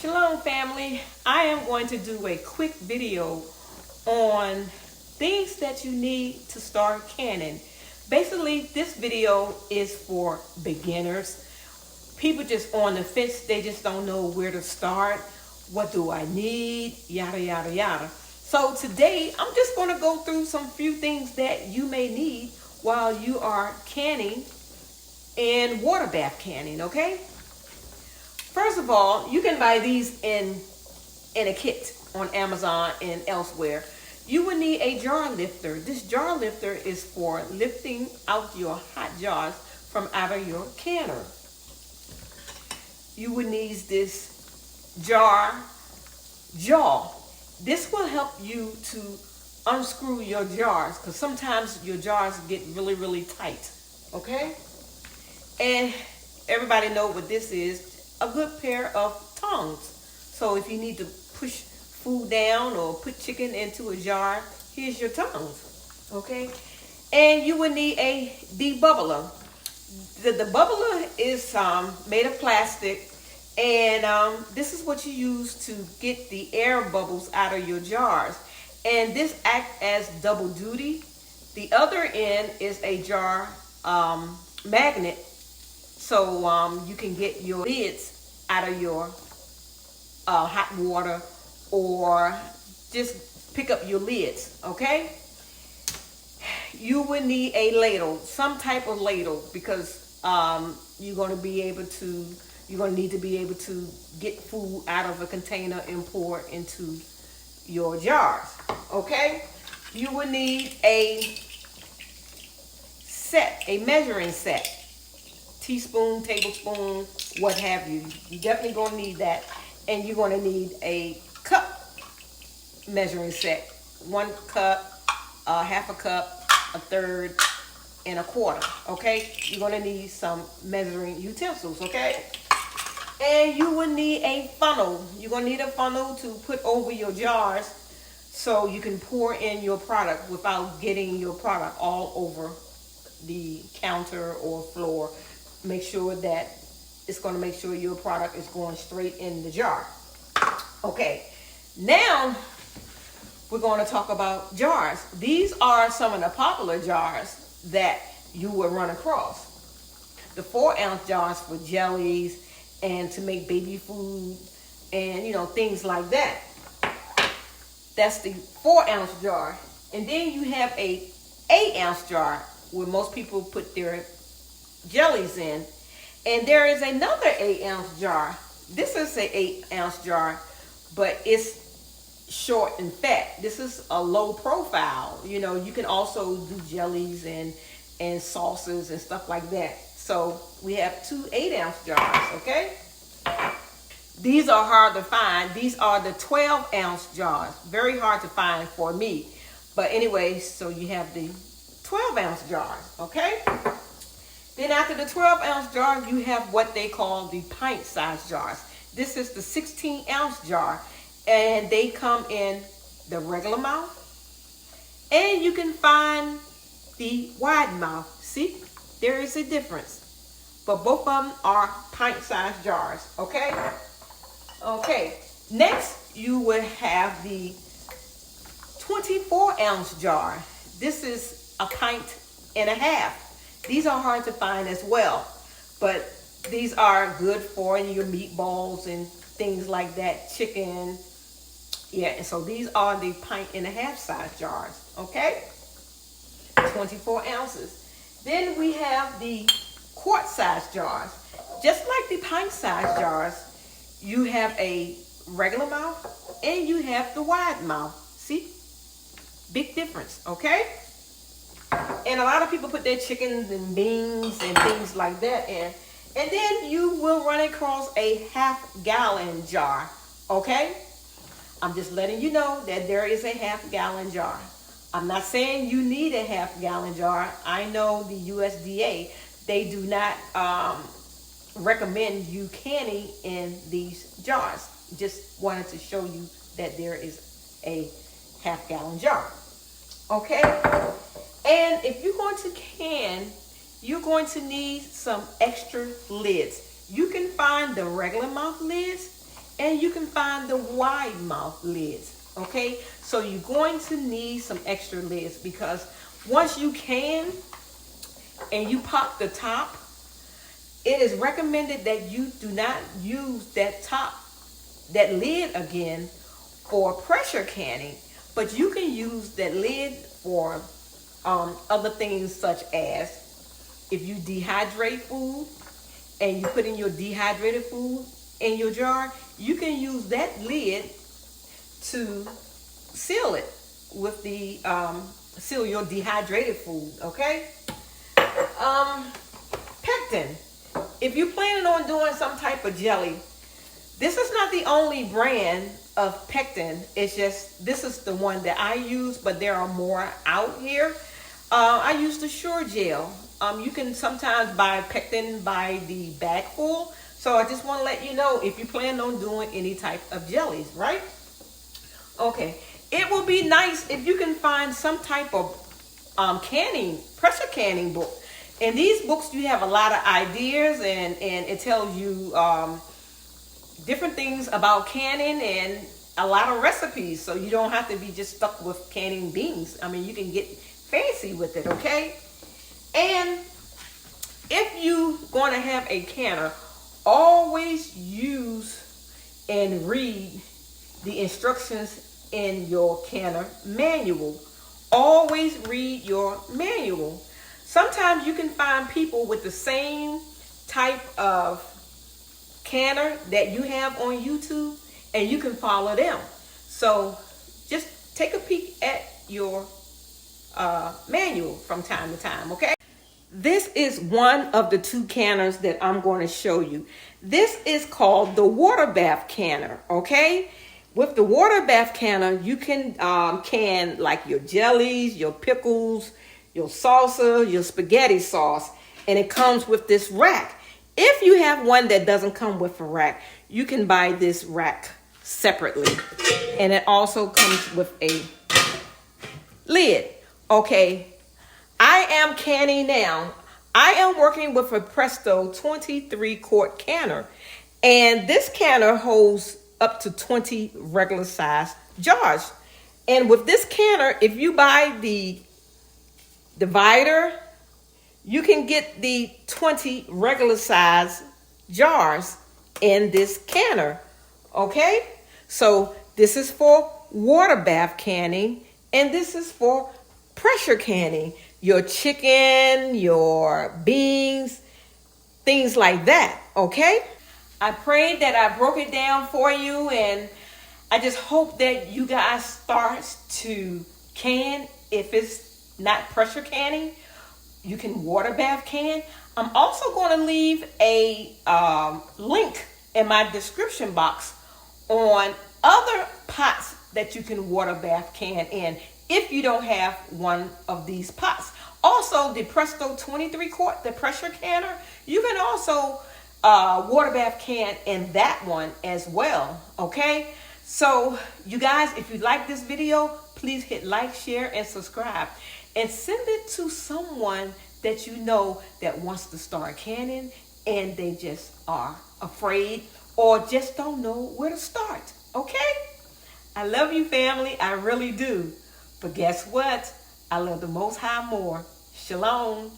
Shalom family, I am going to do a quick video on things that you need to start canning. Basically, this video is for beginners. People just on the fence, they just don't know where to start. What do I need? Yada, yada, yada. So today, I'm just going to go through some few things that you may need while you are canning and water bath canning, okay? First of all, you can buy these in a kit on Amazon and elsewhere. You will need a jar lifter. This jar lifter is for lifting out your hot jars from out of your canner. You will need this jaw. This will help you to unscrew your jars because sometimes your jars get really, really tight, okay? And everybody know what this is. A good pair of tongs. So if you need to push food down or put chicken into a jar, here's your tongs, okay? And you will need a debubbler. The bubbler is made of plastic, and this is what you use to get the air bubbles out of your jars. And this acts as double duty. The other end is a jar magnet, so you can get your lids out of your hot water, or just pick up your lids, okay? You will need a ladle, some type of ladle, because you're going to need to be able to get food out of a container and pour into your jars, okay? You will need a measuring set. Teaspoon, tablespoon, what have you. You're definitely going to need that. And you're going to need a cup measuring set. 1 cup, half a cup, a third, and a quarter, okay? You're going to need some measuring utensils, okay? And you will need a funnel. You're going to need a funnel to put over your jars so you can pour in your product without getting your product all over the counter or floor. Make sure that it's going to make sure your product is going straight in the jar. Okay, now we're going to talk about jars. These are some of the popular jars that you will run across. The 4-ounce jars for jellies and to make baby food and things like that. That's the 4-ounce jar. And then you have a 8-ounce jar where most people put their jellies in, and there is another 8-ounce jar. This is an 8-ounce jar, but it's short and fat. This is a low profile. You can also do jellies and sauces and stuff like that. So we have 2 8-ounce jars, okay? These are hard to find. These are the 12-ounce jars. Very hard to find for me. But anyway, so you have the 12-ounce jars, okay? Then after the 12-ounce jar, you have what they call the pint-sized jars. This is the 16-ounce jar, and they come in the regular mouth, and you can find the wide mouth. See, there is a difference, but both of them are pint-sized jars, okay? Okay, next you will have the 24-ounce jar. This is a pint and a half. These are hard to find as well, but these are good for your meatballs and things like that, chicken. Yeah, and so these are the pint and a half size jars, okay? 24 ounces. Then we have the quart size jars. Just like the pint size jars, you have a regular mouth and you have the wide mouth. See? Big difference, okay? And a lot of people put their chickens and beans and things like that in. And then you will run across a half-gallon jar, okay? I'm just letting you know that there is a half-gallon jar. I'm not saying you need a half-gallon jar. I know the USDA, they do not recommend you canning in these jars. Just wanted to show you that there is a half-gallon jar, okay? And if you're going to can, you're going to need some extra lids. You can find the regular mouth lids and you can find the wide mouth lids. Okay, so you're going to need some extra lids, because once you can and you pop the top, it is recommended that you do not use that lid again for pressure canning, but you can use that lid for other things, such as if you dehydrate food and you put in your dehydrated food in your jar, you can use that lid to seal it with the seal your dehydrated food. Okay. Pectin. If you're planning on doing some type of jelly, this is not the only brand of pectin. It's just, this is the one that I use, but there are more out here. I use the Sure Gel. You can sometimes buy pectin by the bagful. So I just want to let you know, if you plan on doing any type of jellies, right? Okay. It will be nice if you can find some type of pressure canning book. In these books, you have a lot of ideas, and it tells you different things about canning and a lot of recipes. So you don't have to be just stuck with canning beans. I mean, you can get fancy with it, okay? And if you're going to have a canner, always use and read the instructions in your canner manual. Always read your manual. Sometimes you can find people with the same type of canner that you have on YouTube, and you can follow them. So just take a peek at your manual from time to time, okay? This is one of the two canners that I'm going to show you. This is called the water bath canner, okay? With the water bath canner, you can can like your jellies, your pickles, your salsa, your spaghetti sauce, and it comes with this rack. If you have one that doesn't come with a rack, you can buy this rack separately, and it also comes with a lid. Okay, I am canning now. I am working with a Presto 23 quart canner, and this canner holds up to 20 regular size jars. And with this canner, if you buy the divider, you can get the 20 regular size jars in this canner. Okay, so this is for water bath canning, and this is for pressure canning your chicken, your beans, things like that. Okay, I pray that I broke it down for you, and I just hope that you guys start to can. If it's not pressure canning, you can water bath can. I'm also going to leave a link in my description box on other pots that you can water bath can in if you don't have one of these pots. Also, the Presto 23 quart, the pressure canner, you can also water bath can in that one as well. Okay, so you guys, if you like this video, please hit like, share, and subscribe, and send it to someone that you know that wants to start canning and they just are afraid or just don't know where to start. Okay, I love you, family. I really do. But guess what? I love the Most High more. Shalom.